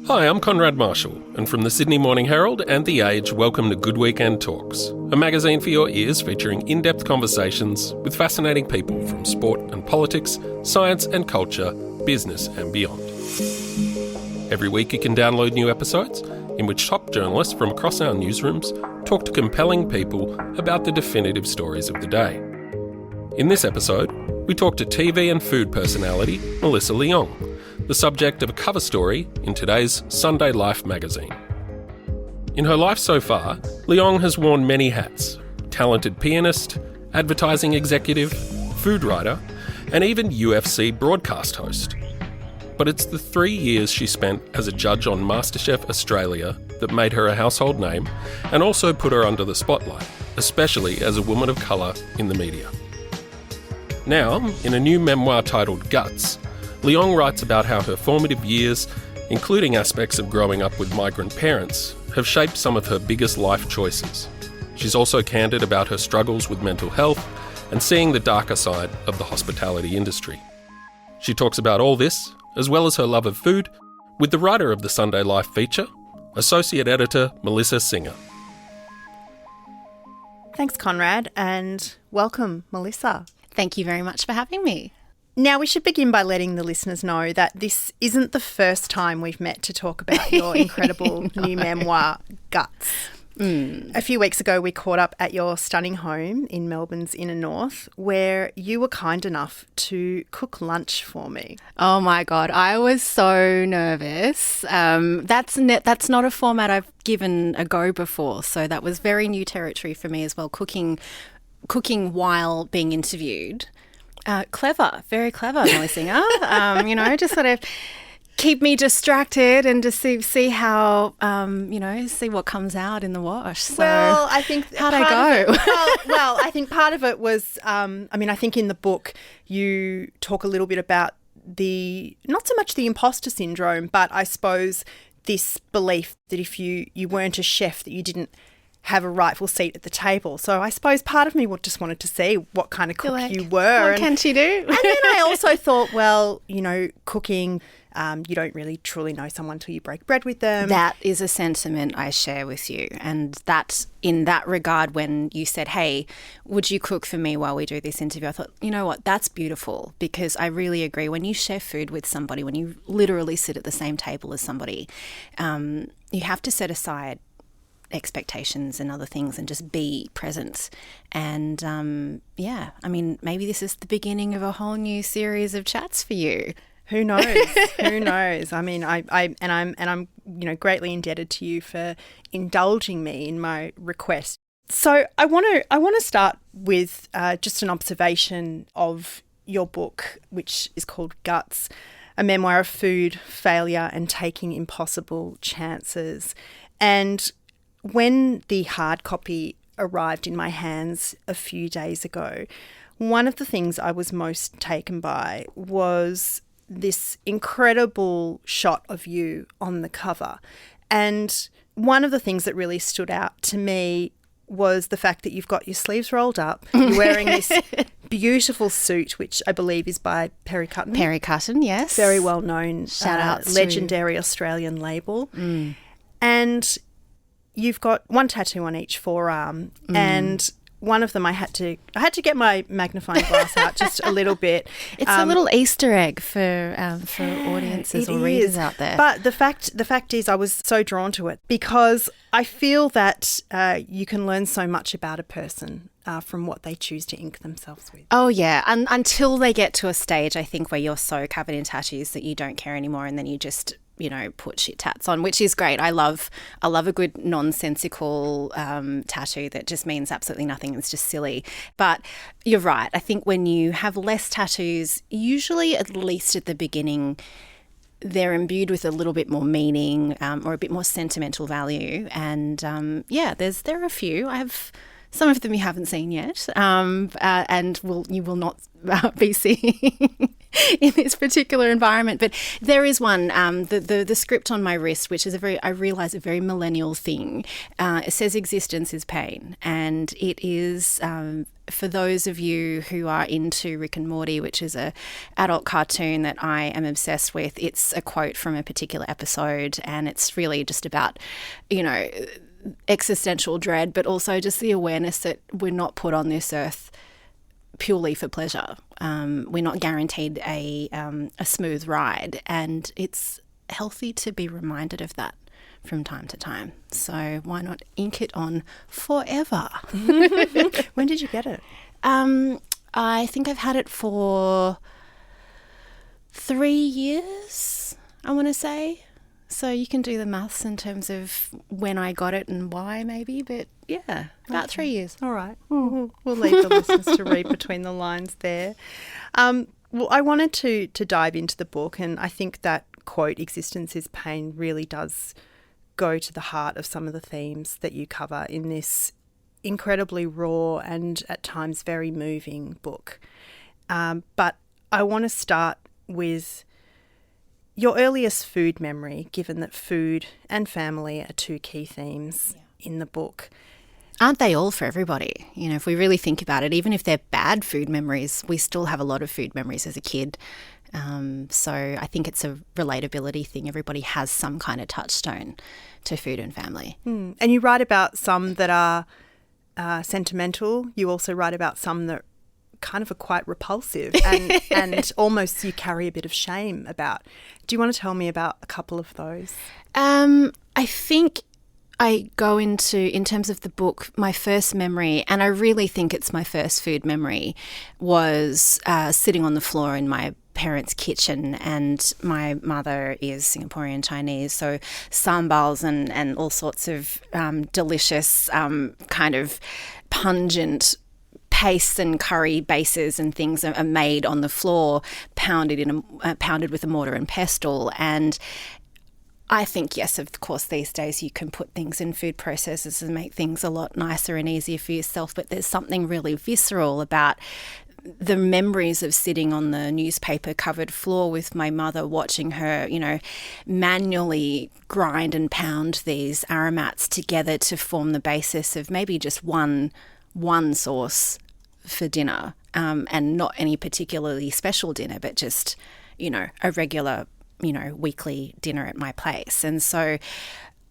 Hi, I'm Conrad Marshall, and from the Sydney Morning Herald and The Age, welcome to Good Weekend Talks, a magazine for your ears featuring in-depth conversations with fascinating people from sport and politics, science and culture, business and beyond. Every week you can download new episodes in which top journalists from across our newsrooms talk to compelling people about the definitive stories of the day. In this episode, we talk to TV and food personality Melissa Leong, the subject of a cover story in today's Sunday Life magazine. In her life so far, Leong has worn many hats: talented pianist, advertising executive, food writer, and even UFC broadcast host. But it's the 3 years she spent as a judge on MasterChef Australia that made her a household name and also put her under the spotlight, especially as a woman of colour in the media. Now, in a new memoir titled Guts, Leong writes about how her formative years, including aspects of growing up with migrant parents, have shaped some of her biggest life choices. She's also candid about her struggles with mental health and seeing the darker side of the hospitality industry. She talks about all this, as well as her love of food, with the writer of the Sunday Life feature, Associate Editor Melissa Singer. Thanks, Conrad, and welcome, Melissa. Thank you very much for having me. Now, we should begin by letting the listeners know that this isn't the first time we've met to talk about your incredible new memoir, Guts. A few weeks ago, we caught up at your stunning home in Melbourne's inner north, where you were kind enough to cook lunch for me. Oh my God, I was so nervous. That's not a format I've given a go before, so that was very new territory for me as well, cooking while being interviewed. Clever, very clever, Melissa. Just sort of keep me distracted and just see how, see what comes out in the wash. So, well, I think how'd I go? I think part of it was, I think in the book you talk a little bit about not so much the imposter syndrome, but I suppose this belief that if you weren't a chef, that you didn't have a rightful seat at the table. So I suppose part of me just wanted to see what kind of cook you were. What can she do? And then I also thought, well, cooking, you don't really truly know someone till you break bread with them. That is a sentiment I share with you. And that's in that regard, when you said, hey, would you cook for me while we do this interview? I thought, you know what, that's beautiful, because I really agree. When you share food with somebody, when you literally sit at the same table as somebody, you have to set aside expectations and other things and just be present. And maybe this is the beginning of a whole new series of chats for you. Who knows? Who knows? I mean, I'm greatly indebted to you for indulging me in my request. So I want to start with just an observation of your book, which is called Guts, a memoir of food, failure, and taking impossible chances. And when the hard copy arrived in my hands a few days ago, one of the things I was most taken by was this incredible shot of you on the cover. And one of the things that really stood out to me was the fact that you've got your sleeves rolled up. You're wearing this beautiful suit, which I believe is by Perry Cutton. Perry Cutton, yes. Very well known, shout out, legendary Australian label. And you've got one tattoo on each forearm, and one of them I had to get my magnifying glass out just a little bit. It's a little Easter egg for audiences or readers out there. But the fact is, I was so drawn to it because I feel that you can learn so much about a person from what they choose to ink themselves with. Oh yeah, and until they get to a stage, I think, where you're so covered in tattoos that you don't care anymore, and then you just put shit tats on, which is great. I love a good nonsensical tattoo that just means absolutely nothing. It's just silly. But you're right. I think when you have less tattoos, usually at least at the beginning, they're imbued with a little bit more meaning or a bit more sentimental value. And there are a few. I have Some of them you haven't seen yet, and you will not be seeing in this particular environment. But there is one, the script on my wrist, which is I realise a very millennial thing. It says existence is pain, and it is for those of you who are into Rick and Morty, which is a adult cartoon that I am obsessed with. It's a quote from a particular episode, and it's really just about, existential dread, but also just the awareness that we're not put on this earth purely for pleasure. We're not guaranteed a smooth ride, and it's healthy to be reminded of that from time to time. So why not ink it on forever? When did you get it? I think I've had it for 3 years, I want to say. So you can do the maths in terms of when I got it and why, maybe. But yeah, about 3 years. All right. We'll leave the listeners to read between the lines there. Well, I wanted to dive into the book, and I think that quote, "Existence is pain," really does go to the heart of some of the themes that you cover in this incredibly raw and at times very moving book. But I want to start with your earliest food memory, given that food and family are two key themes in the book. Aren't they all for everybody? If we really think about it, even if they're bad food memories, we still have a lot of food memories as a kid. So I think it's a relatability thing. Everybody has some kind of touchstone to food and family. And you write about some that are sentimental. You also write about some that kind of are quite repulsive and almost you carry a bit of shame about. Do you want to tell me about a couple of those? I think I go into, in terms of the book, my first memory, and I really think it's my first food memory, was sitting on the floor in my parents' kitchen, and my mother is Singaporean Chinese, so sambals and all sorts of delicious kind of pungent pastes and curry bases and things are made on the floor, pounded with a mortar and pestle. And I think, yes, of course, these days you can put things in food processors and make things a lot nicer and easier for yourself, but there's something really visceral about the memories of sitting on the newspaper covered floor with my mother, watching her, manually grind and pound these aromats together to form the basis of maybe just one sauce for dinner, and not any particularly special dinner, but just, a regular, weekly dinner at my place. And so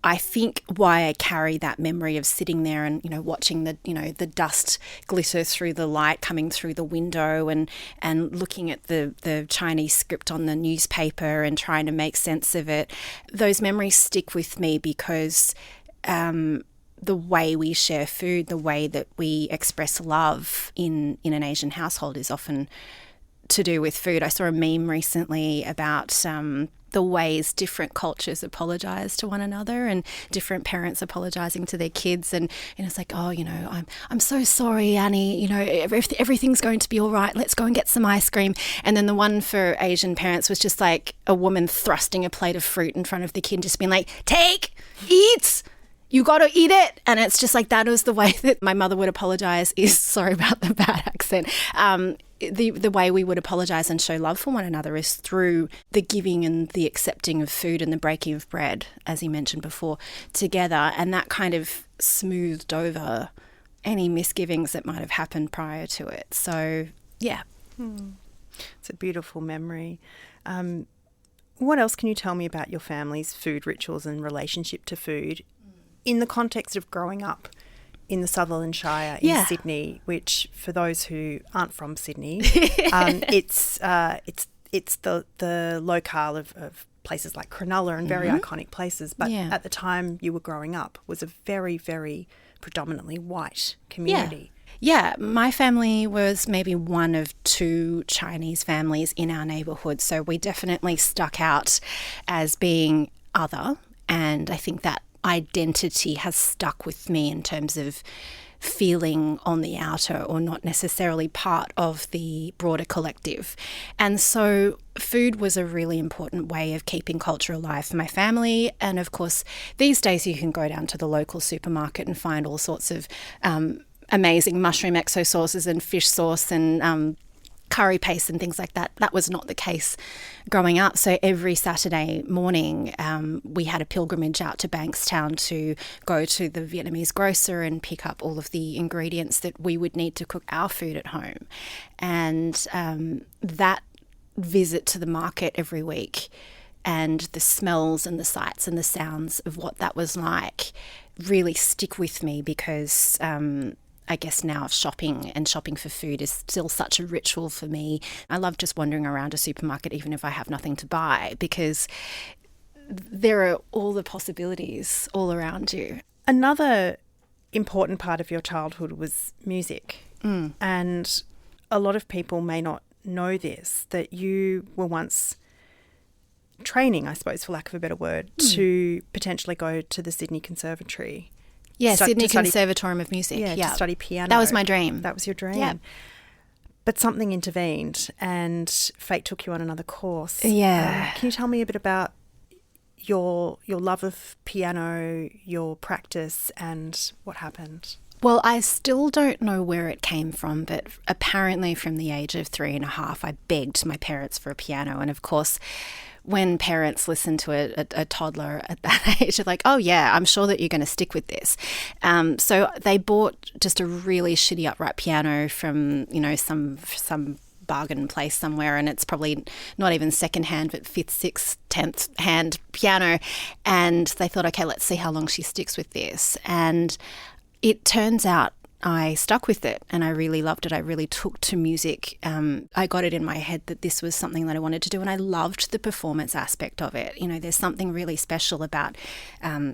I think why I carry that memory of sitting there and, watching the dust glitter through the light coming through the window and looking at the Chinese script on the newspaper and trying to make sense of it, those memories stick with me because the way we share food, the way that we express love in an Asian household is often to do with food. I saw a meme recently about the ways different cultures apologise to one another and different parents apologising to their kids, and it's like, oh, I'm so sorry, Annie, everything's going to be all right, let's go and get some ice cream. And then the one for Asian parents was just like a woman thrusting a plate of fruit in front of the kid, just being like, take, eat, you got to eat it. And it's just like, that was the way that my mother would apologise sorry about the bad accent. The way we would apologise and show love for one another is through the giving and the accepting of food and the breaking of bread, as you mentioned before, together. And that kind of smoothed over any misgivings that might have happened prior to it. So, yeah. It's a beautiful memory. What else can you tell me about your family's food rituals and relationship to food in the context of growing up in the Sutherland Shire in Sydney, which for those who aren't from Sydney, it's the locale of places like Cronulla and very iconic places. But at the time you were growing up was a very, very predominantly white community. Yeah, my family was maybe one of two Chinese families in our neighbourhood, so we definitely stuck out as being other, and I think that identity has stuck with me in terms of feeling on the outer or not necessarily part of the broader collective. And so food was a really important way of keeping culture alive for my family. And of course, these days you can go down to the local supermarket and find all sorts of amazing mushroom exo sauces and fish sauce and curry paste and things like that. That was not the case growing up. So every Saturday morning, we had a pilgrimage out to Bankstown to go to the Vietnamese grocer and pick up all of the ingredients that we would need to cook our food at home. And that visit to the market every week and the smells and the sights and the sounds of what that was like really stick with me because I guess now shopping for food is still such a ritual for me. I love just wandering around a supermarket even if I have nothing to buy because there are all the possibilities all around you. Another important part of your childhood was music. And a lot of people may not know this, that you were once training, I suppose, for lack of a better word, to potentially go to the Sydney Conservatory. Yeah, Sydney Conservatorium of Music. Yeah, to study piano. That was my dream. That was your dream. Yeah. But something intervened and fate took you on another course. Yeah. Can you tell me a bit about your love of piano, your practice, and what happened? Well, I still don't know where it came from, but apparently from the age of 3.5, I begged my parents for a piano. And of course, when parents listen to a toddler at that age, they're like, oh, yeah, I'm sure that you're going to stick with this. So they bought just a really shitty upright piano from, some bargain place somewhere, and it's probably not even secondhand, but 5th, 6th, 10th hand piano. And they thought, okay, let's see how long she sticks with this. And it turns out I stuck with it and I really loved it. I really took to music. I got it in my head that this was something that I wanted to do, and I loved the performance aspect of it. There's something really special about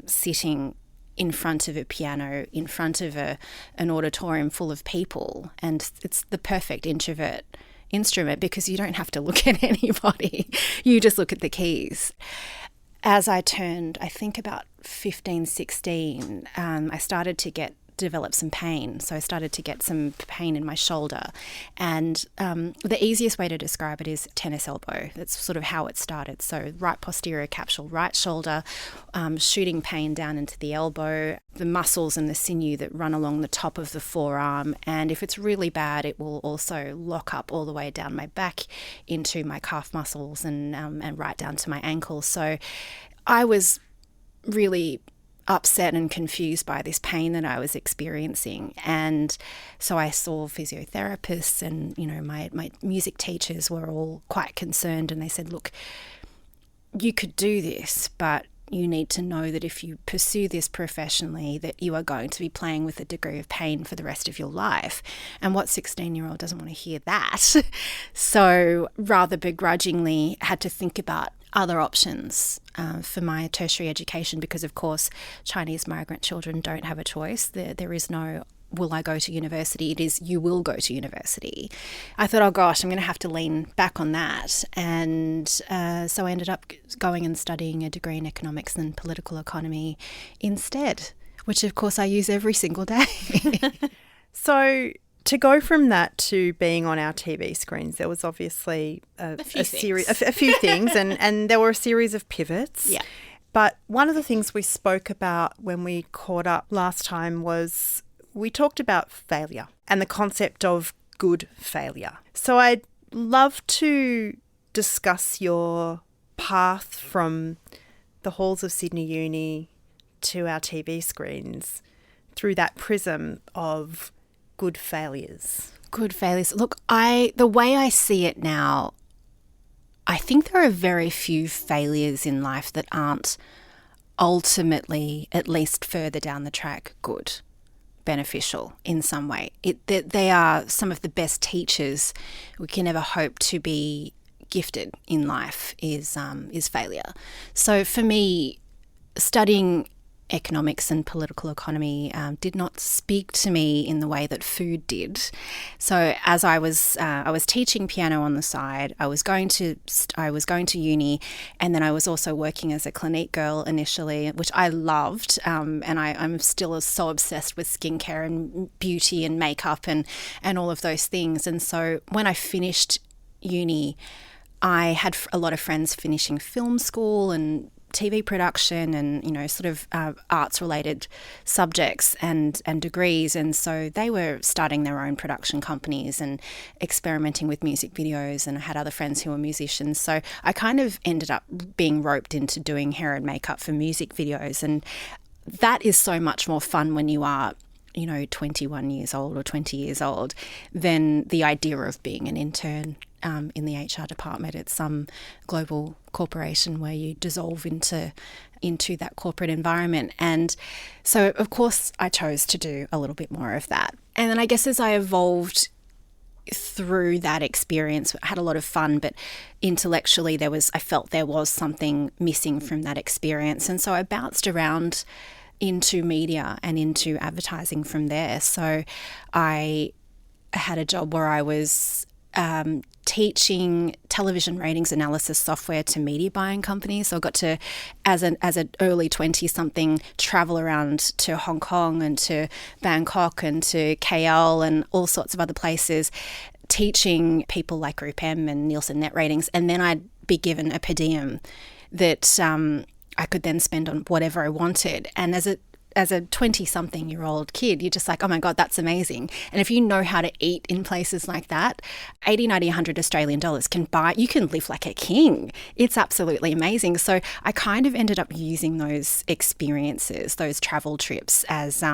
sitting in front of a piano, in front of an auditorium full of people, and it's the perfect introvert instrument because you don't have to look at anybody. You just look at the keys. As I turned, I think about 15, 16, I started to develop some pain. So I started to get some pain in my shoulder. And the easiest way to describe it is tennis elbow. That's sort of how it started. So right posterior capsule, right shoulder, shooting pain down into the elbow, the muscles and the sinew that run along the top of the forearm. And if it's really bad, it will also lock up all the way down my back into my calf muscles and right down to my ankles. So I was really upset and confused by this pain that I was experiencing. And so I saw physiotherapists and, my music teachers were all quite concerned, and they said, look, you could do this, but you need to know that if you pursue this professionally, that you are going to be playing with a degree of pain for the rest of your life. And what 16-year-old doesn't want to hear that? So rather begrudgingly had to think about other options for my tertiary education because, of course, Chinese migrant children don't have a choice. There is no, will I go to university? It is, you will go to university. I thought, oh gosh, I'm going to have to lean back on that. And so I ended up going and studying a degree in economics and political economy instead, which of course I use every single day. So to go from that to being on our TV screens, there was obviously a few things, and there were a series of pivots. Yeah. But one of the things we spoke about when we caught up last time was we talked about failure and the concept of good failure. So I'd love to discuss your path from the halls of Sydney Uni to our TV screens through that prism of good failures. Good failures. Look, the way I see it now, I think there are very few failures in life that aren't ultimately, at least further down the track, good, beneficial in some way. They are some of the best teachers we can ever hope to be gifted in life is failure. So for me, studying economics and political economy did not speak to me in the way that food did. So as I was teaching piano on the side, I was going to uni, and then I was also working as a Clinique girl initially, which I loved, and I'm still so obsessed with skincare and beauty and makeup and all of those things. And so when I finished uni, I had a lot of friends finishing film school and TV production and, sort of arts-related subjects and degrees. And so they were starting their own production companies and experimenting with music videos, and I had other friends who were musicians. So I kind of ended up being roped into doing hair and makeup for music videos. And that is so much more fun when you are 21 years old or 20 years old than the idea of being an intern in the HR department at some global corporation where you dissolve into that corporate environment. And so, of course, I chose to do a little bit more of that. And then I guess as I evolved through that experience, I had a lot of fun, but intellectually I felt there was something missing from that experience. And so I bounced around into media and into advertising from there. So I had a job where I was teaching television ratings analysis software to media buying companies. So I got to, as an early 20-something, travel around to Hong Kong and to Bangkok and to KL and all sorts of other places, teaching people like Group M and Nielsen Net Ratings. And then I'd be given a per diem that I could then spend on whatever I wanted. And as a 20-something-year-old kid, you're just like, oh my God, that's amazing. And if you know how to eat in places like that, 80, 90, 100 Australian dollars you can live like a king. It's absolutely amazing. So I kind of ended up using those experiences, those travel trips, as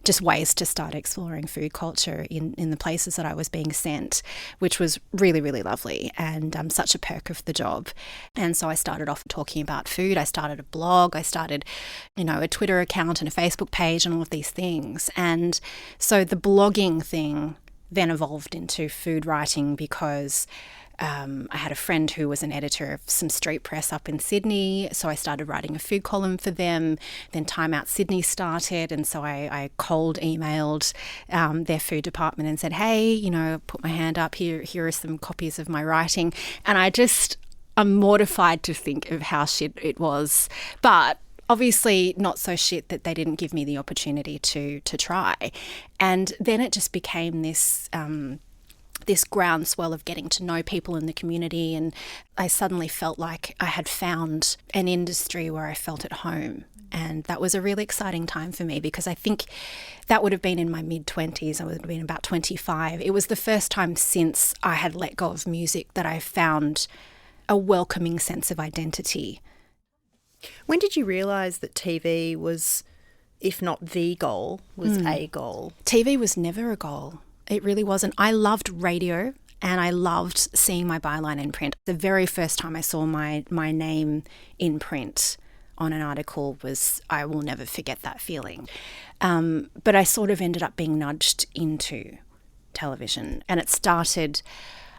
just ways to start exploring food culture in the places that I was being sent, which was really, really lovely and such a perk of the job. And so I started off talking about food. I started a blog. I started, a Twitter account and a Facebook page and all of these things. And so the blogging thing then evolved into food writing because I had a friend who was an editor of some street press up in Sydney, so I started writing a food column for them. Then Time Out Sydney started, and so I cold emailed their food department and said, hey, put my hand up, here are some copies of my writing. And I'm mortified to think of how shit it was, but obviously not so shit that they didn't give me the opportunity to try. And then it just became this groundswell of getting to know people in the community, and I suddenly felt like I had found an industry where I felt at home. And that was a really exciting time for me because I think that would have been in my mid-20s. I would have been about 25. It was the first time since I had let go of music that I found a welcoming sense of identity. When did you realise that TV was, if not the goal, was a goal? TV was never a goal. It really wasn't. I loved radio and I loved seeing my byline in print. The very first time I saw my name in print on an article I will never forget that feeling. But I sort of ended up being nudged into television, and it started,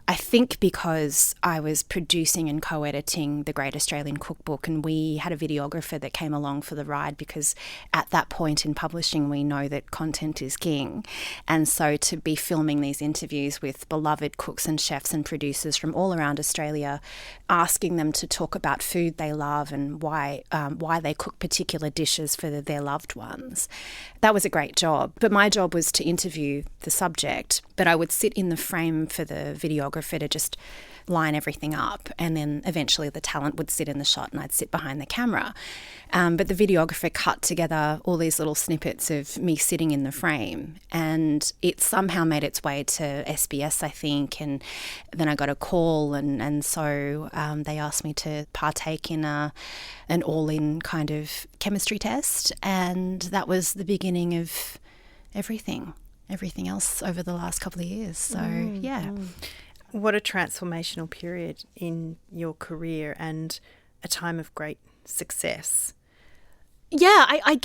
I think, because I was producing and co-editing the Great Australian Cookbook, and we had a videographer that came along for the ride because at that point in publishing we know that content is king. And so to be filming these interviews with beloved cooks and chefs and producers from all around Australia, asking them to talk about food they love and why they cook particular dishes for their loved ones, that was a great job. But my job was to interview the subject, but I would sit in the frame for the videographer to just line everything up, and then eventually the talent would sit in the shot and I'd sit behind the camera. But the videographer cut together all these little snippets of me sitting in the frame, and it somehow made its way to SBS, I think, and then I got a call, and so they asked me to partake in an all-in kind of chemistry test, and that was the beginning of everything else over the last couple of years. So, yeah. What a transformational period in your career and a time of great success. Yeah, I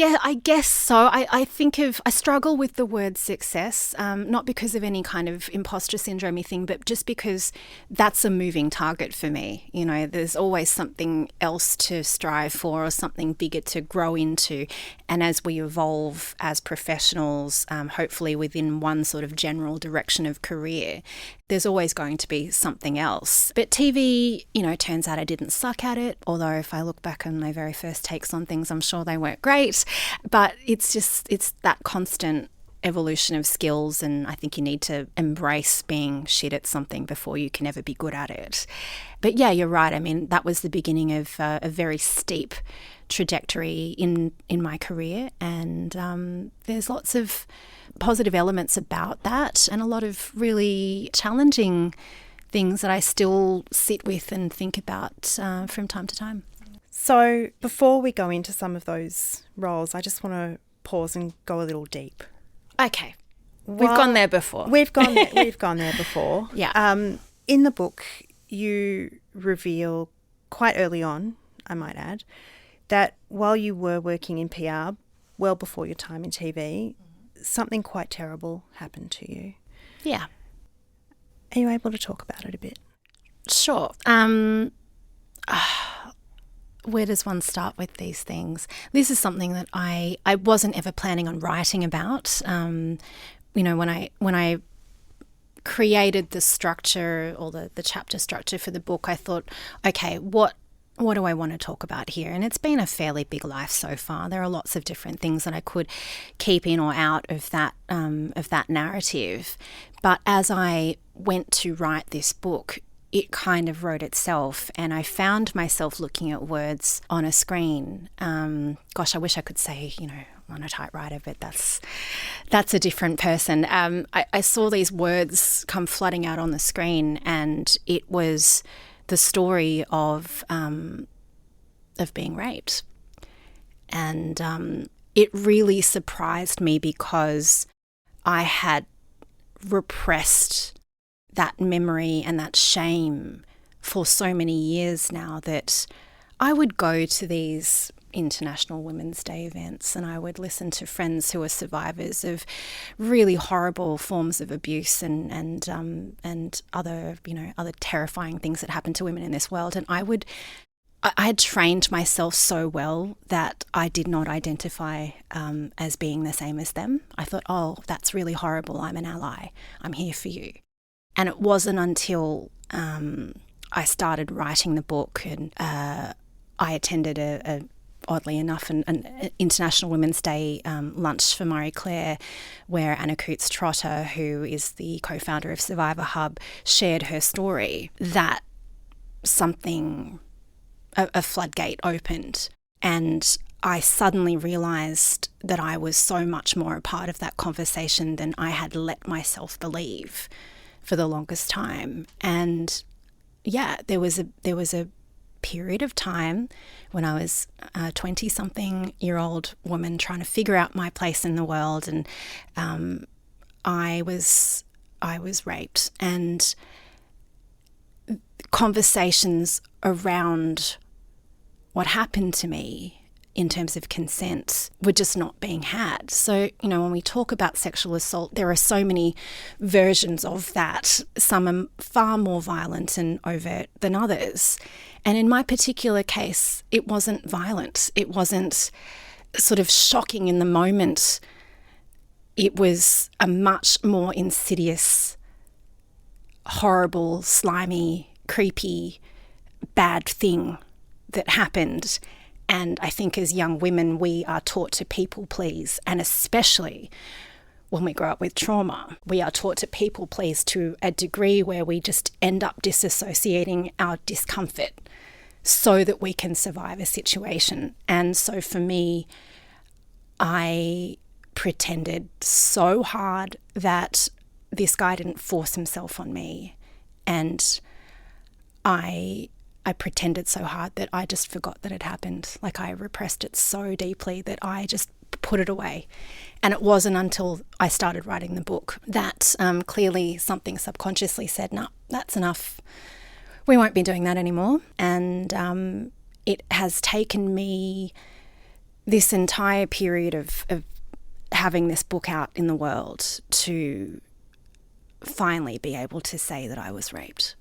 guess so. I struggle with the word success, not because of any kind of imposter syndrome thing, but just because that's a moving target for me. There's always something else to strive for or something bigger to grow into. And as we evolve as professionals, hopefully within one sort of general direction of career, there's always going to be something else. But TV, turns out I didn't suck at it, although if I look back on my very first takes on things, I'm sure they weren't great. But it's that constant evolution of skills, and I think you need to embrace being shit at something before you can ever be good at it. But yeah, you're right. I mean, that was the beginning of a very steep trajectory in my career, and there's lots of positive elements about that and a lot of really challenging things that I still sit with and think about from time to time. So before we go into some of those roles, I just want to pause and go a little deep. Okay. We've gone there before. We've gone there before. Yeah. In the book, you reveal quite early on, I might add, that while you were working in PR, well before your time in TV, something quite terrible happened to you. Yeah. Are you able to talk about it a bit? Sure. Where does one start with these things? This is something that I wasn't ever planning on writing about. When I created the structure or the chapter structure for the book, I thought, okay, what do I want to talk about here? And it's been a fairly big life so far. There are lots of different things that I could keep in or out of that narrative. But as I went to write this book, it kind of wrote itself, and I found myself looking at words on a screen. Gosh, I wish I could say, on a typewriter, but that's a different person. I saw these words come flooding out on the screen, and it was the story of being raped. And it really surprised me because I had repressed that memory and that shame for so many years now that I would go to these International Women's Day events and I would listen to friends who are survivors of really horrible forms of abuse and other terrifying things that happen to women in this world. And I had trained myself so well that I did not identify as being the same as them. I thought, oh, that's really horrible. I'm an ally. I'm here for you. And it wasn't until I started writing the book and I attended oddly enough, an International Women's Day lunch for Marie Claire, where Anna Coutts-Trotter, who is the co-founder of Survivor Hub, shared her story, that a floodgate opened. And I suddenly realised that I was so much more a part of that conversation than I had let myself believe for the longest time. And yeah, there was a period of time when I was a 20-something-year-old woman trying to figure out my place in the world, and I was raped, and conversations around what happened to me in terms of consent were just not being had. So, when we talk about sexual assault, there are so many versions of that. Some are far more violent and overt than others. And in my particular case, it wasn't violent. It wasn't sort of shocking in the moment. It was a much more insidious, horrible, slimy, creepy, bad thing that happened. And I think as young women, we are taught to people please, and especially when we grow up with trauma, we are taught to people please to a degree where we just end up disassociating our discomfort so that we can survive a situation. And so for me, I pretended so hard that this guy didn't force himself on me, and I pretended so hard that I just forgot that it happened. Like, I repressed it so deeply that I just put it away. And it wasn't until I started writing the book that clearly something subconsciously said, no, that's enough. We won't be doing that anymore. And it has taken me this entire period of having this book out in the world to finally be able to say that I was raped.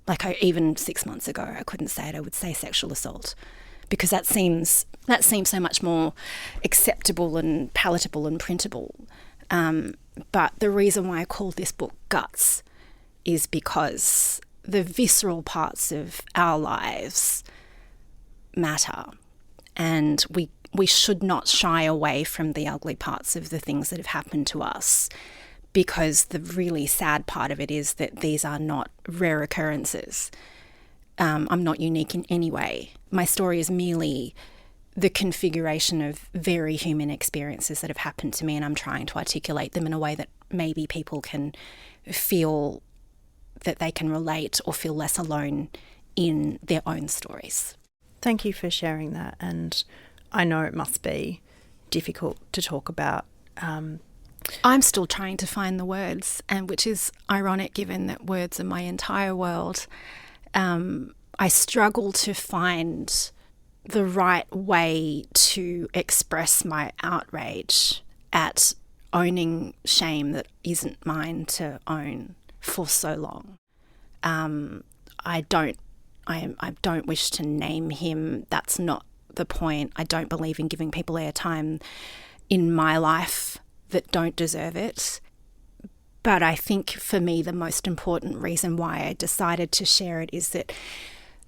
Like, even 6 months ago, I couldn't say it. I would say sexual assault, because that seems so much more acceptable and palatable and printable. But the reason why I call this book Guts is because the visceral parts of our lives matter, and we should not shy away from the ugly parts of the things that have happened to us, because the really sad part of it is that these are not rare occurrences. I'm not unique in any way. My story is merely the configuration of very human experiences that have happened to me, and I'm trying to articulate them in a way that maybe people can feel that they can relate or feel less alone in their own stories. Thank you for sharing that, and I know it must be difficult to talk about. I'm still trying to find the words, and which is ironic given that words are my entire world. I struggle to find the right way to express my outrage at owning shame that isn't mine to own for so long. I don't wish to name him. That's not the point. I don't believe in giving people airtime in my life that don't deserve it. But I think for me, the most important reason why I decided to share it is that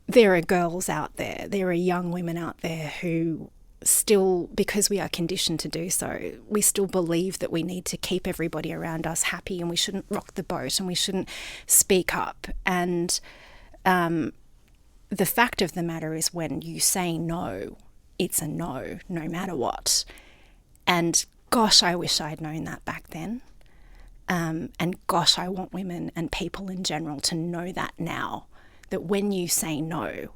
there are girls out there, there are young women out there who still, because we are conditioned to do so, we still believe that we need to keep everybody around us happy, and we shouldn't rock the boat, and we shouldn't speak up. And the fact of the matter is, when you say no, it's a no, no matter what. And gosh, I wish I'd known that back then. And gosh, I want women and people in general to know that now, that when you say no,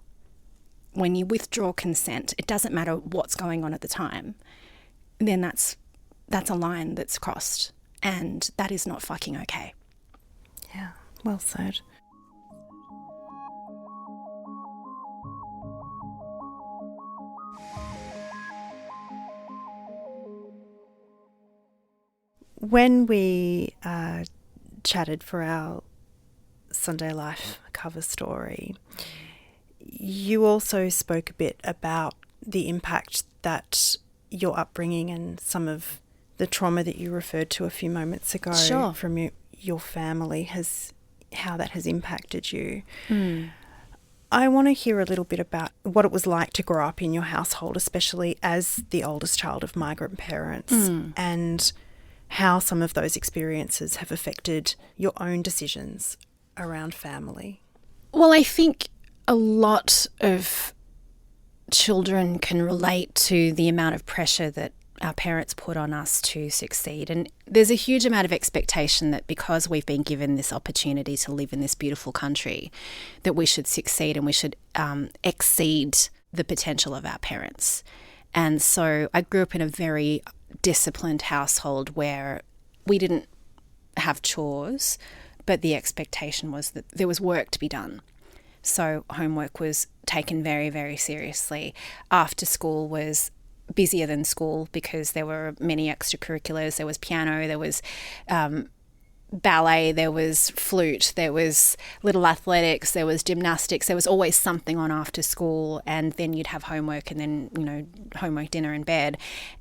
when you withdraw consent, it doesn't matter what's going on at the time, then that's a line that's crossed, and that is not fucking okay. Yeah, well said. When we chatted for our Sunday Life cover story, you also spoke a bit about the impact that your upbringing and some of the trauma that you referred to a few moments ago from your family how that has impacted you. I want to hear a little bit about what it was like to grow up in your household, especially as the oldest child of migrant parents, and how some of those experiences have affected your own decisions around family. Well, I think a lot of children can relate to the amount of pressure that our parents put on us to succeed. And there's a huge amount of expectation that because we've been given this opportunity to live in this beautiful country, that we should succeed and we should exceed the potential of our parents. And so I grew up in a very disciplined household where we didn't have chores, but the expectation was that there was work to be done. So homework was taken very, very seriously. After school was busier than school because there were many extracurriculars. There was piano, there was ballet, there was flute, there was little athletics, there was gymnastics. There was always something on after school, and then you'd have homework, and then, homework, dinner and bed.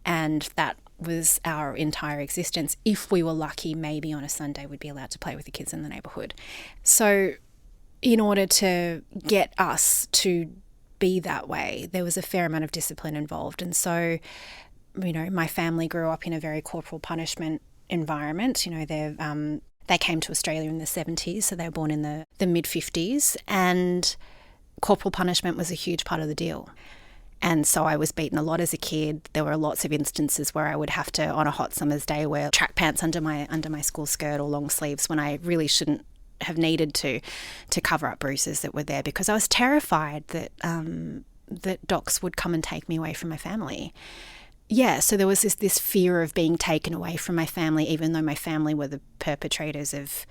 And that was our entire existence. If we were lucky, maybe on a Sunday we'd be allowed to play with the kids in the neighbourhood. So in order to get us to be that way, there was a fair amount of discipline involved. And so, my family grew up in a very corporal punishment environment. They came to Australia in the 70s, so they were born in the mid-50s, and corporal punishment was a huge part of the deal. And so I was beaten a lot as a kid. There were lots of instances where I would have to, on a hot summer's day, wear track pants under my school skirt or long sleeves when I really shouldn't have needed to cover up bruises that were there, because I was terrified that docs would come and take me away from my family. Yeah, so there was this fear of being taken away from my family, even though my family were the perpetrators of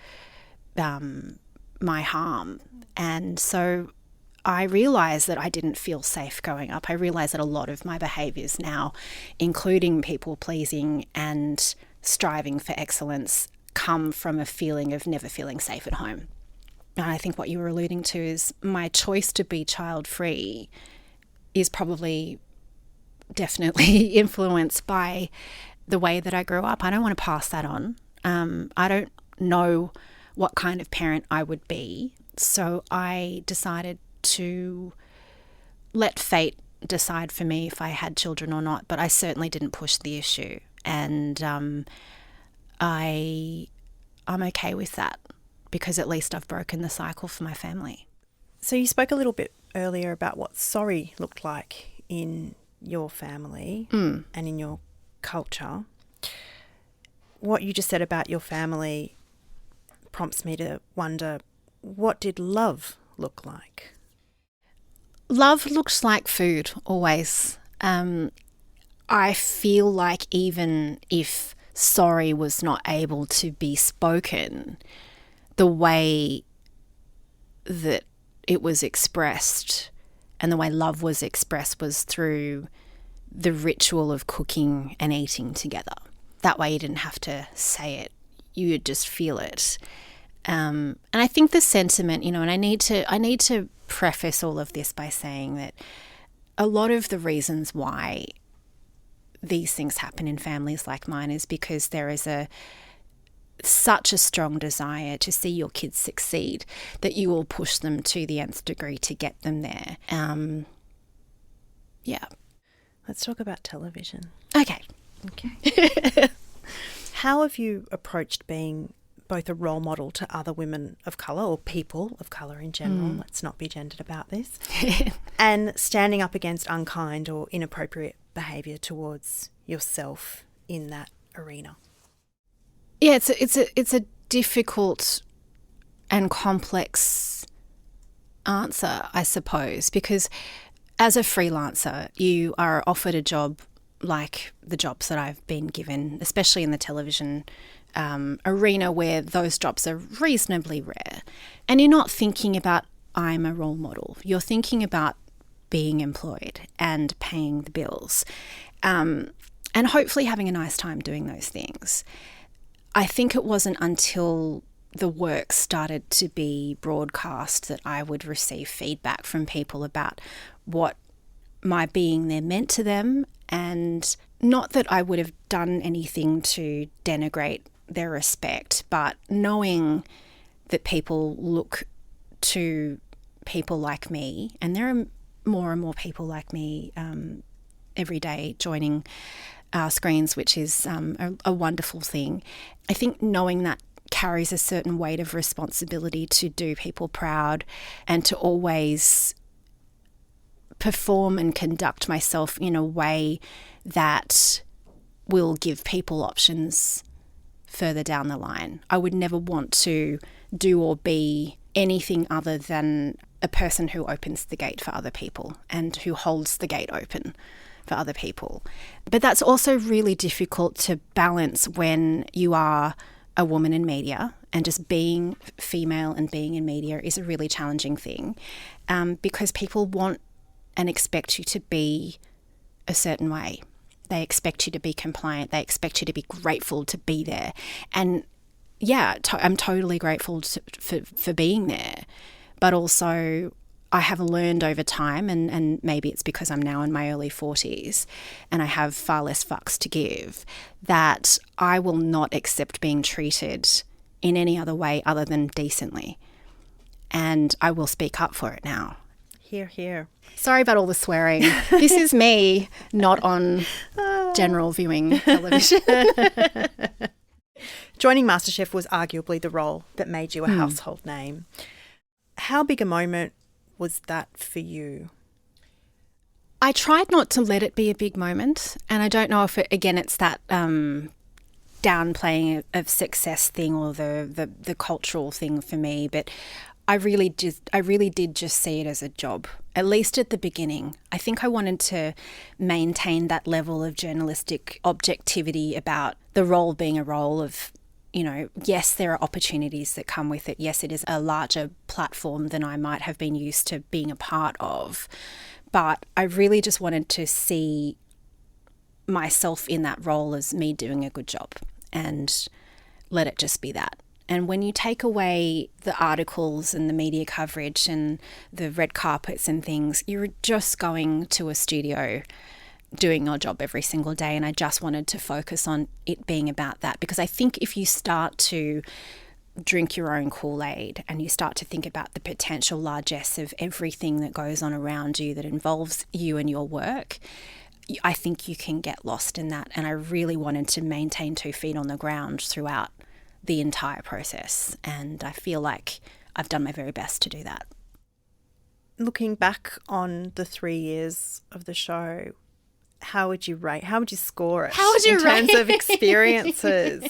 my harm. And so I realised that I didn't feel safe growing up. I realised that a lot of my behaviours now, including people pleasing and striving for excellence, come from a feeling of never feeling safe at home. And I think what you were alluding to is my choice to be child-free is probably definitely influenced by the way that I grew up. I don't want to pass that on. I don't know what kind of parent I would be. So I decided to let fate decide for me if I had children or not, but I certainly didn't push the issue. And I'm okay with that because at least I've broken the cycle for my family. So you spoke a little bit earlier about what sorry looked like in your family and in your culture. What you just said about your family prompts me to wonder, what did love look like? Love looks like food, always. I feel like even if sorry was not able to be spoken, the way that it was expressed and the way love was expressed was through the ritual of cooking and eating together. That way you didn't have to say it, you would just feel it. And I think the sentiment, and I need to preface all of this by saying that a lot of the reasons why these things happen in families like mine is because there is such a strong desire to see your kids succeed that you will push them to the nth degree to get them there. Yeah. Let's talk about television. Okay. How have you approached being both a role model to other women of colour or people of colour in general, let's not be gendered about this, and standing up against unkind or inappropriate behaviour towards yourself in that arena? Yeah, it's a difficult and complex answer, I suppose, because as a freelancer, you are offered a job like the jobs that I've been given, especially in the television arena where those jobs are reasonably rare. And you're not thinking about, I'm a role model. You're thinking about being employed and paying the bills and hopefully having a nice time doing those things. I think it wasn't until the work started to be broadcast that I would receive feedback from people about what my being there meant to them, and not that I would have done anything to denigrate their respect, but knowing that people look to people like me, and there are more and more people like me every day joining our screens, which is a wonderful thing. I think knowing that carries a certain weight of responsibility to do people proud and to always perform and conduct myself in a way that will give people options further down the line. I would never want to do or be anything other than a person who opens the gate for other people and who holds the gate open for other people. But that's also really difficult to balance when you are a woman in media, and just being female and being in media is a really challenging thing because people want and expect you to be a certain way. They expect you to be compliant. They expect you to be grateful to be there. And yeah, I'm totally grateful for being there. But also I have learned over time, and maybe it's because I'm now in my early 40s and I have far less fucks to give, that I will not accept being treated in any other way other than decently. And I will speak up for it now. Hear, hear. Sorry about all the swearing. This is me, not on general viewing television. Joining MasterChef was arguably the role that made you a household name. How big a moment was that for you? I tried not to let it be a big moment, and I don't know if it's that downplaying of success thing or the cultural thing for me, but I really did just see it as a job, at least at the beginning. I think I wanted to maintain that level of journalistic objectivity about the role being a role of, yes, there are opportunities that come with it. Yes, it is a larger platform than I might have been used to being a part of. But I really just wanted to see myself in that role as me doing a good job and let it just be that. And when you take away the articles and the media coverage and the red carpets and things, you're just going to a studio doing your job every single day. And I just wanted to focus on it being about that, because I think if you start to drink your own Kool-Aid and you start to think about the potential largesse of everything that goes on around you that involves you and your work, I think you can get lost in that. And I really wanted to maintain 2 feet on the ground throughout the entire process. And I feel like I've done my very best to do that. Looking back on the 3 years of the show, how would you rate? How would you score it? How would you rate? In terms of experiences?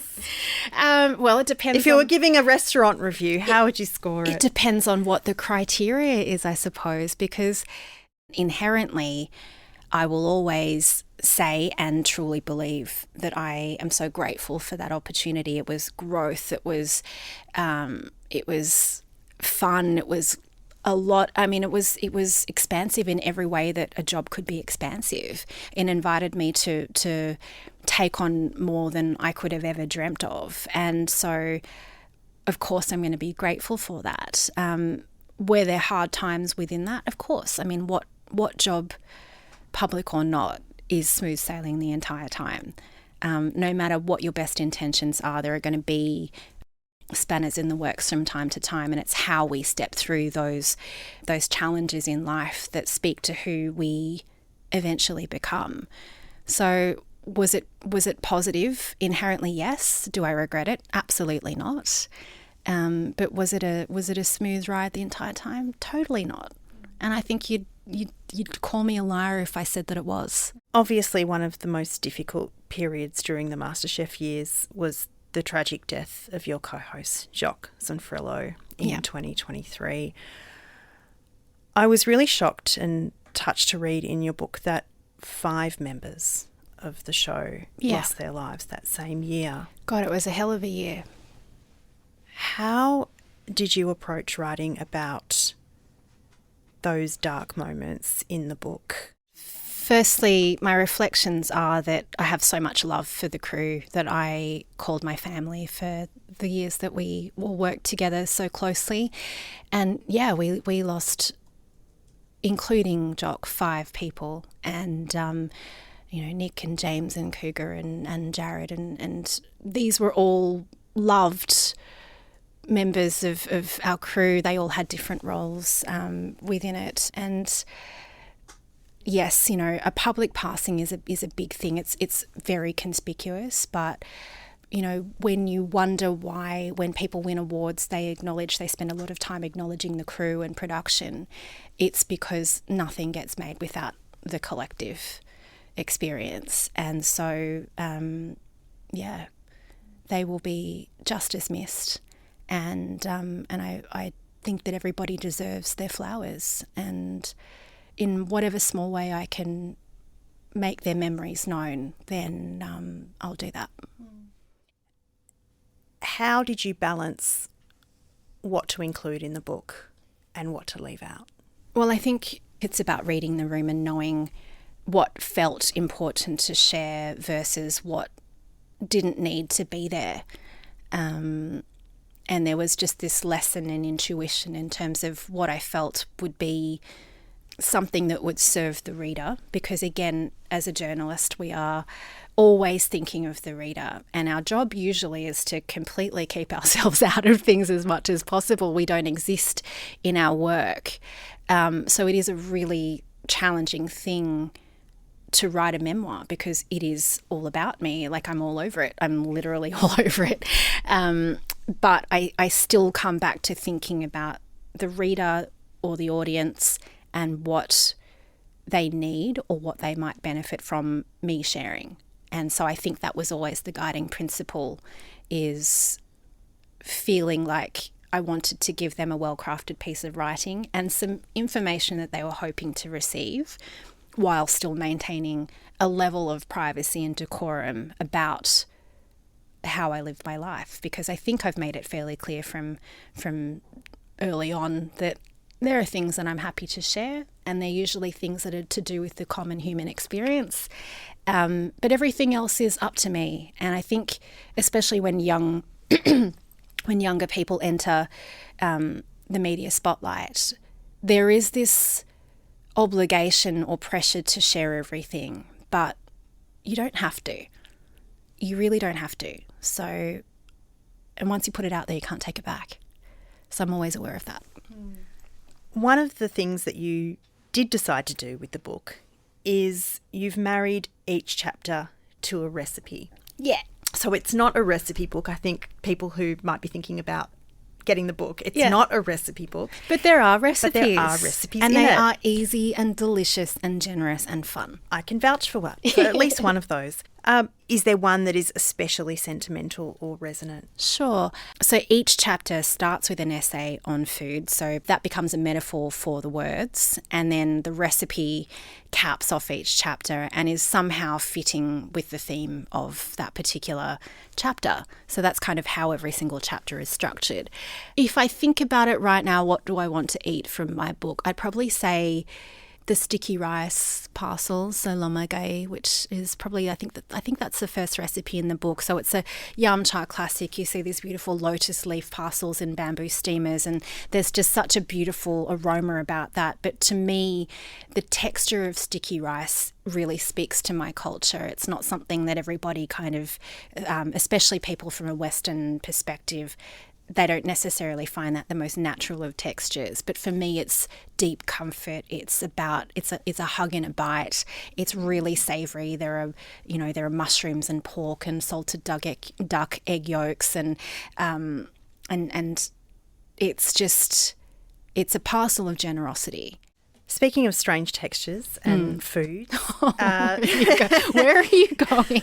Well, it depends. If you were giving a restaurant review, how would you score it? It depends on what the criteria is, I suppose, because inherently I will always say and truly believe that I am so grateful for that opportunity. It was growth. It was fun. It was a lot. I mean, it was expansive in every way that a job could be expansive. It invited me to take on more than I could have ever dreamt of. And so, of course, I'm going to be grateful for that. Were there hard times within that? Of course. I mean, what job, public or not, is smooth sailing the entire time? No matter what your best intentions are, there are going to be spanners in the works from time to time, and it's how we step through those challenges in life that speak to who we eventually become. So was it positive? Inherently, yes. Do I regret it? Absolutely not. But was it a smooth ride the entire time? Totally not. And I think you'd call me a liar if I said that it was. Obviously, one of the most difficult periods during the MasterChef years was the tragic death of your co-host, Jacques Zanfrillo, in 2023. I was really shocked and touched to read in your book that 5 members of the show lost their lives that same year. God, it was a hell of a year. How did you approach writing about those dark moments in the book? Firstly, my reflections are that I have so much love for the crew that I called my family for the years that we all worked together so closely. And yeah, we lost, including Jock, 5 people. And, Nick and James and Cougar and Jared. And these were all loved members of our crew. They all had different roles within it. And yes, a public passing is a big thing. It's very conspicuous, but when you wonder why, when people win awards, they spend a lot of time acknowledging the crew and production. It's because nothing gets made without the collective experience, and so they will be just as missed. And I think that everybody deserves their flowers, and in whatever small way I can make their memories known, then I'll do that. How did you balance what to include in the book and what to leave out? Well, I think it's about reading the room and knowing what felt important to share versus what didn't need to be there. And there was just this lesson in intuition in terms of what I felt would be something that would serve the reader, because again, as a journalist, we are always thinking of the reader, and our job usually is to completely keep ourselves out of things as much as possible. We don't exist in our work. So it is a really challenging thing to write a memoir, because it is all about me. Like, I'm all over it. I'm literally all over it. But I still come back to thinking about the reader or the audience and what they need or what they might benefit from me sharing. And so I think that was always the guiding principle, is feeling like I wanted to give them a well-crafted piece of writing and some information that they were hoping to receive, while still maintaining a level of privacy and decorum about how I lived my life. Because I think I've made it fairly clear from early on that there are things that I'm happy to share, and they're usually things that are to do with the common human experience. But everything else is up to me. And I think, especially when younger people enter the media spotlight, there is this obligation or pressure to share everything, but you don't have to. You really don't have to. So And once you put it out there, you can't take it back. So I'm always aware of that. One of the things that you did decide to do with the book is you've married each chapter to a recipe. Yeah. So it's not a recipe book. I think people who might be thinking about getting the book, it's not a recipe book. But there are recipes. But there are recipes and in they it. are easy and delicious and generous and fun. I can vouch for at least one of those. Is there one that is especially sentimental or resonant? Sure. So each chapter starts with an essay on food. So that becomes a metaphor for the words. And then the recipe caps off each chapter and is somehow fitting with the theme of that particular chapter. So that's kind of how every single chapter is structured. If I think about it right now, what do I want to eat from my book? I'd probably say the sticky rice parcels, so lomagay, which is probably, I think that's the first recipe in the book. So it's a yam cha classic. You see these beautiful lotus leaf parcels in bamboo steamers, and there's just such a beautiful aroma about that. But to me, the texture of sticky rice really speaks to my culture. It's not something that everybody kind of, especially people from a Western perspective, they don't necessarily find that the most natural of textures. But for me, it's deep comfort. It's a hug and a bite. It's really savoury. There are mushrooms and pork and salted duck egg yolks and it's a parcel of generosity. Speaking of strange textures and food, where are you going?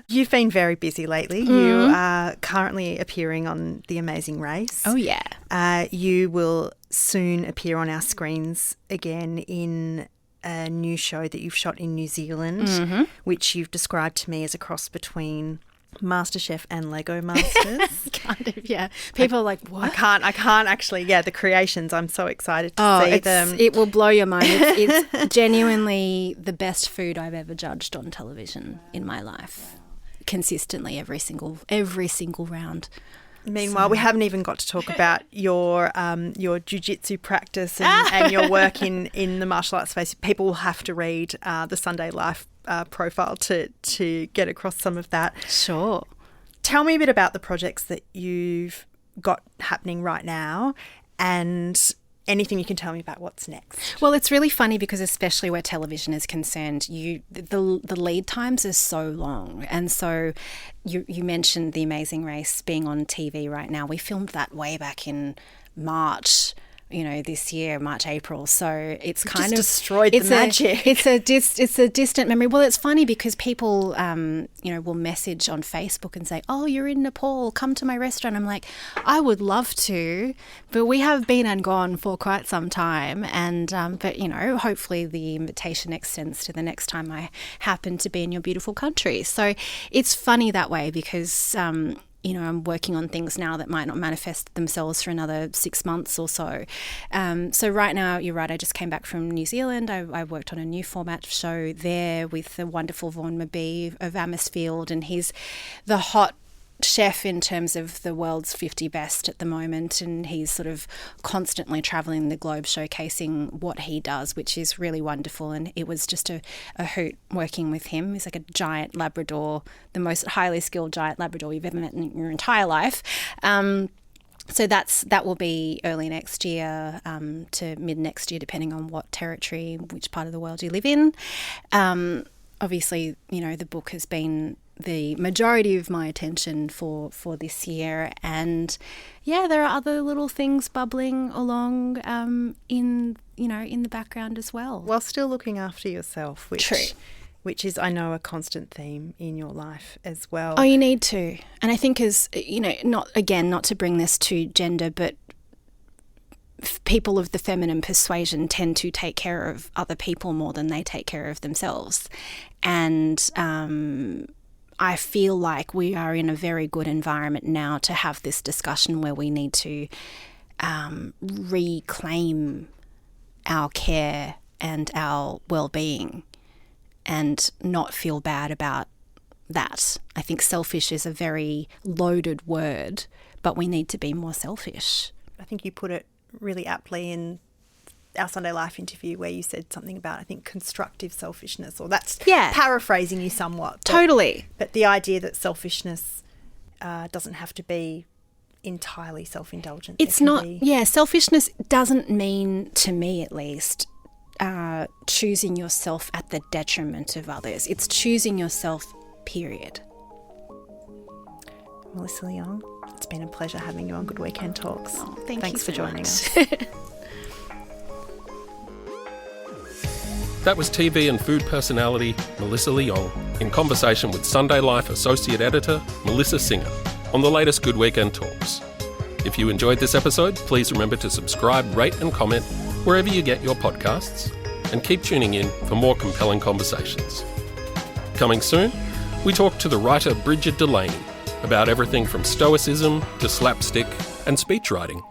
You've been very busy lately. You are currently appearing on The Amazing Race. Oh, yeah. You will soon appear on our screens again in a new show that you've shot in New Zealand, which you've described to me as a cross between MasterChef and Lego Masters. Kind of, yeah. People are like, what? I can't actually, the creations, I'm so excited to see them. It will blow your mind. It's genuinely the best food I've ever judged on television in my life. Consistently, every single round. Meanwhile, we haven't even got to talk about your jiu-jitsu practice and your work in the martial arts space. People will have to read the Sunday Life profile to get across some of that. Sure. Tell me a bit about the projects that you've got happening right now and anything you can tell me about what's next. Well, it's really funny because especially where television is concerned, the lead times are so long. And so you mentioned The Amazing Race being on TV right now. We filmed that way back in March, this year, March, April. So it's kind of destroyed the magic. It's a distant memory. Well, it's funny because people, will message on Facebook and say, "Oh, you're in Nepal. Come to my restaurant." I'm like, I would love to, but we have been and gone for quite some time. And but hopefully the invitation extends to the next time I happen to be in your beautiful country. So it's funny that way because I'm working on things now that might not manifest themselves for another 6 months or so. So right now, you're right, I just came back from New Zealand. I worked on a new format show there with the wonderful Vaughan Mabee of Amersfield, and he's the hot chef in terms of the world's 50 best at the moment, and he's sort of constantly travelling the globe showcasing what he does, which is really wonderful. And it was just a hoot working with him. He's like a giant Labrador, the most highly skilled giant Labrador you've ever met in your entire life. So that will be early next year to mid next year, depending on what territory, which part of the world you live in. Obviously, the book has been the majority of my attention for this year, and there are other little things bubbling along in the background as well. While still looking after yourself, which is, I know, a constant theme in your life as well. Oh, you need to. And I think not to bring this to gender, but people of the feminine persuasion tend to take care of other people more than they take care of themselves. And I feel like we are in a very good environment now to have this discussion where we need to reclaim our care and our well-being and not feel bad about that. I think selfish is a very loaded word, but we need to be more selfish. I think you put it really aptly in our Sunday Life interview where you said something about, I think, constructive selfishness, or that's paraphrasing you somewhat. Totally. But the idea that selfishness doesn't have to be entirely self-indulgent. It's not, selfishness doesn't mean, to me at least, choosing yourself at the detriment of others. It's choosing yourself, period. Melissa Leong, it's been a pleasure having you on Good Weekend Talks. Oh, Thanks for joining us. That was TV and food personality Melissa Leong in conversation with Sunday Life Associate Editor Melissa Singer on the latest Good Weekend Talks. If you enjoyed this episode, please remember to subscribe, rate and comment wherever you get your podcasts, and keep tuning in for more compelling conversations. Coming soon, we talk to the writer Bridget Delaney about everything from stoicism to slapstick and speech writing.